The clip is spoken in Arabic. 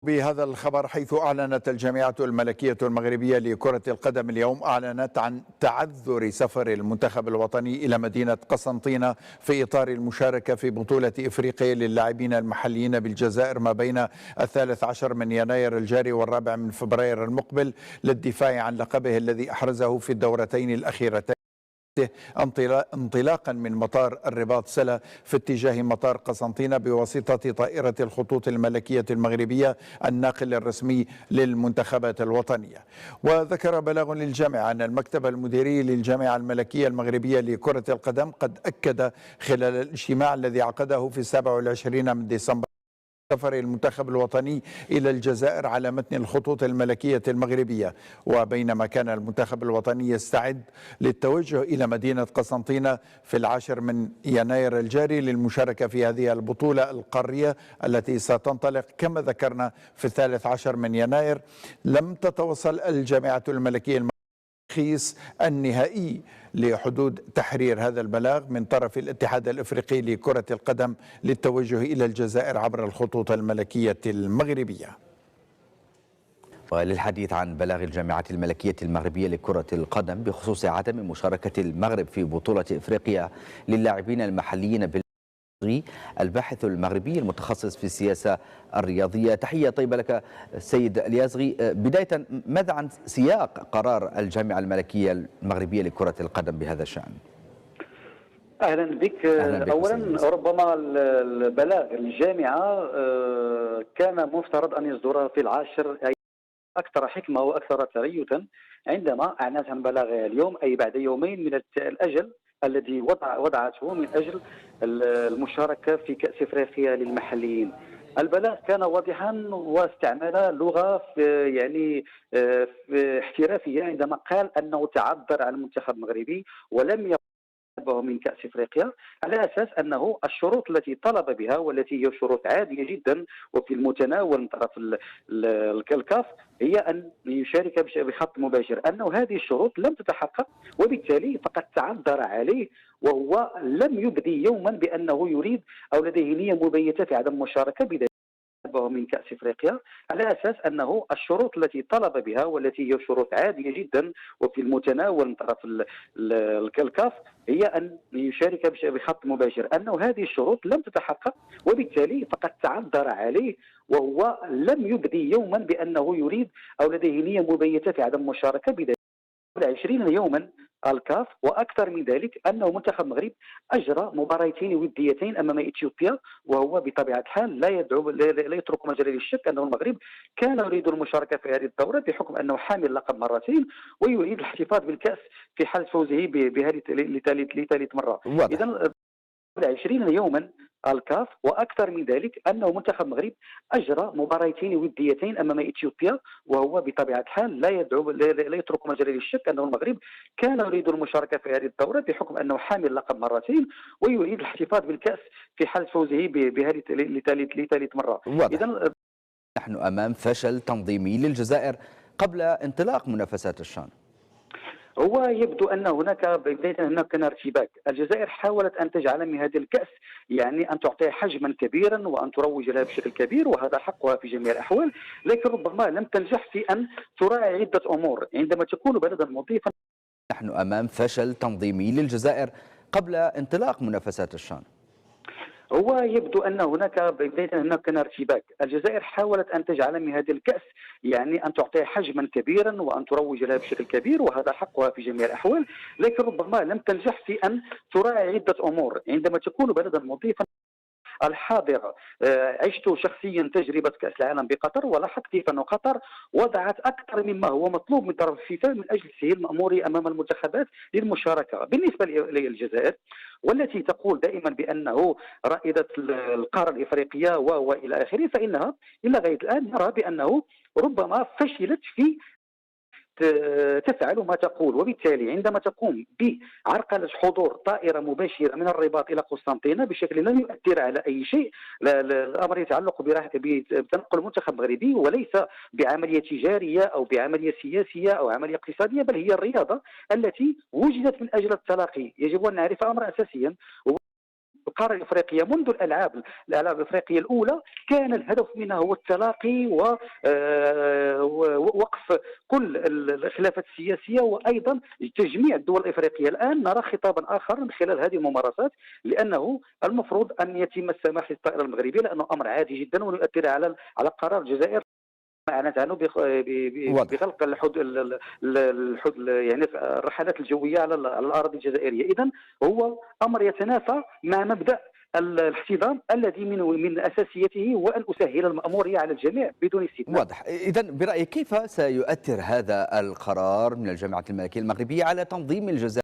بهذا الخبر، حيث أعلنت الجامعة الملكية المغربية لكرة القدم اليوم عن تعذر سفر المنتخب الوطني إلى مدينة قسنطينة في إطار المشاركة في بطولة إفريقيا للاعبين المحليين بالجزائر ما بين 13 من يناير الجاري والرابع من فبراير المقبل، للدفاع عن لقبه الذي أحرزه في الدورتين الأخيرتين، انطلاقا من مطار الرباط سلا في اتجاه مطار قسنطينة بواسطة طائرة الخطوط الملكية المغربية الناقل الرسمي للمنتخبات الوطنية. وذكر بلاغ للجامعة أن المكتب المديري للجامعة الملكية المغربية لكرة القدم قد أكد خلال الاجتماع الذي عقده في 27 من ديسمبر سفر المنتخب الوطني إلى الجزائر على متن الخطوط الملكية المغربية. وبينما كان المنتخب الوطني يستعد للتوجه إلى مدينة قسنطينة في 10 من يناير الجاري للمشاركة في هذه البطولة القارية التي ستنطلق كما ذكرنا في 13 من يناير، لم تتوصل الجامعة الملكية الترخيص النهائي لحدود تحرير هذا البلاغ من طرف الاتحاد الافريقي لكرة القدم للتوجه الى الجزائر عبر الخطوط الملكية المغربية. وللحديث عن بلاغ الجامعة الملكية المغربية لكرة القدم بخصوص عدم مشاركة المغرب في بطولة افريقيا للاعبين المحليين الباحث المغربي المتخصص في السياسة الرياضية. تحية طيبة لك سيد اليازغي. بداية، ماذا عن سياق قرار الجامعة الملكية المغربية لكرة القدم بهذا الشأن؟ أهلا بك. أولا ربما البلاغ الجامعة كان مفترض أن يصدر في 10 أي أكثر حكمة وأكثر تريثا عندما أعلنت عن بلاغها اليوم، أي بعد يومين من الأجل الذي وضعته من أجل المشاركة في كأس افريقيا للمحليين. البلاغ كان واضحا واستعمل لغة احترافية عندما قال أنه تعذر على المنتخب المغربي ولم من كأس افريقيا على اساس انه الشروط التي طلب بها، والتي هي شروط عاديه جدا وفي المتناول من طرف الكاف، هي ان يشارك بخط مباشر، انه هذه الشروط لم تتحقق وبالتالي فقد تعذر عليه، وهو لم يبدي يوما بانه يريد او لديه نيه مبيته في عدم المشاركه من كأس افريقيا على اساس انه الشروط التي طلب بها، والتي هي شروط عاديه جدا وفي المتناول من طرف الكاف، هي ان يشارك بخط مباشر، انه هذه الشروط لم تتحقق وبالتالي فقد تعذر عليه، وهو لم يبدي يوما بانه يريد او لديه نيه مبيته في عدم المشاركه قبل 20 يوما الكاف، واكثر من ذلك انه منتخب المغرب اجرى مباراتين وديتين امام اثيوبيا، وهو بطبيعه الحال لا يترك مجال للشك انه المغرب كان يريد المشاركه في هذه الدوره بحكم انه حامل لقب مرتين ويريد الاحتفاظ بالكاس في حال فوزه بهذه لثالث مره. اذا 20 يوما الكاف، واكثر من ذلك انه منتخب المغرب اجرى مباراتين وديتين امام اثيوبيا، وهو بطبيعه الحال لا يترك مجال للشك انه المغرب كان يريد المشاركه في هذه الدوره بحكم انه حامل لقب مرتين ويريد الاحتفاظ بالكاس في حال فوزه بهذه لثالث مره. اذا نحن امام فشل تنظيمي للجزائر قبل انطلاق منافسات الشان. هو يبدو ان هناك كان ارتباك. الجزائر حاولت ان تجعل من هذه الكاس ان تعطيها حجما كبيرا وان تروج لها بشكل كبير، وهذا حقها في جميع الاحوال، لكن ربما لم تنجح في ان تراعي عده امور عندما تكون بلدا مضيفا. نحن امام فشل تنظيمي للجزائر قبل انطلاق منافسات الشان. هو يبدو ان هناك كان ارتباك. الجزائر حاولت ان تجعل من هذه الكاس ان تعطيها حجما كبيرا وان تروج لها بشكل كبير، وهذا حقها في جميع الاحوال، لكن ربما لم تنجح في ان تراعي عده امور عندما تكون بلدا مضيفا الحاضرة. عشت شخصيا تجربة كأس العالم بقطر، ولاحظت كيف أن قطر وضعت أكثر مما هو مطلوب من طرف الفيفا من أجل تسهيل المأمورية أمام المنتخبات للمشاركة. بالنسبة للجزائر والتي تقول دائما بأنه رائدة القارة الإفريقية وإلى آخره، فإنها إلى غاية الآن نرى بأنه ربما فشلت في تفعل ما تقول، وبالتالي عندما تقوم بعرقلة حضور طائرة مباشرة من الرباط إلى قسنطينة بشكل لن يؤثر على أي شيء، الأمر يتعلق بتنقل المنتخب المغربي وليس بعملية تجارية أو بعملية سياسية أو عملية اقتصادية، بل هي الرياضة التي وجدت من أجل التلاقي. يجب أن نعرف أمرا أساسيا، القاره الافريقيه منذ الالعاب الافريقيه الاولى كان الهدف منها هو التلاقي ووقف كل الخلافات السياسيه، وايضا تجميع الدول الافريقيه. الان نرى خطابا اخر من خلال هذه الممارسات، لانه المفروض ان يتم السماح للطائره المغربيه، لانه امر عادي جدا ويؤثر على قرار الجزائر أعلنت عنه واضح. بغلق يعني الرحلات الجويه على الاراضي الجزائريه. اذا هو امر يتنافى مع مبدا الاحتضان الذي من اساسيته هو ان اسهل الماموريه على الجميع بدون استثناء. واضح. إذا برأيك كيف سيؤثر هذا القرار من الجامعة الملكية المغربية على تنظيم الجزائر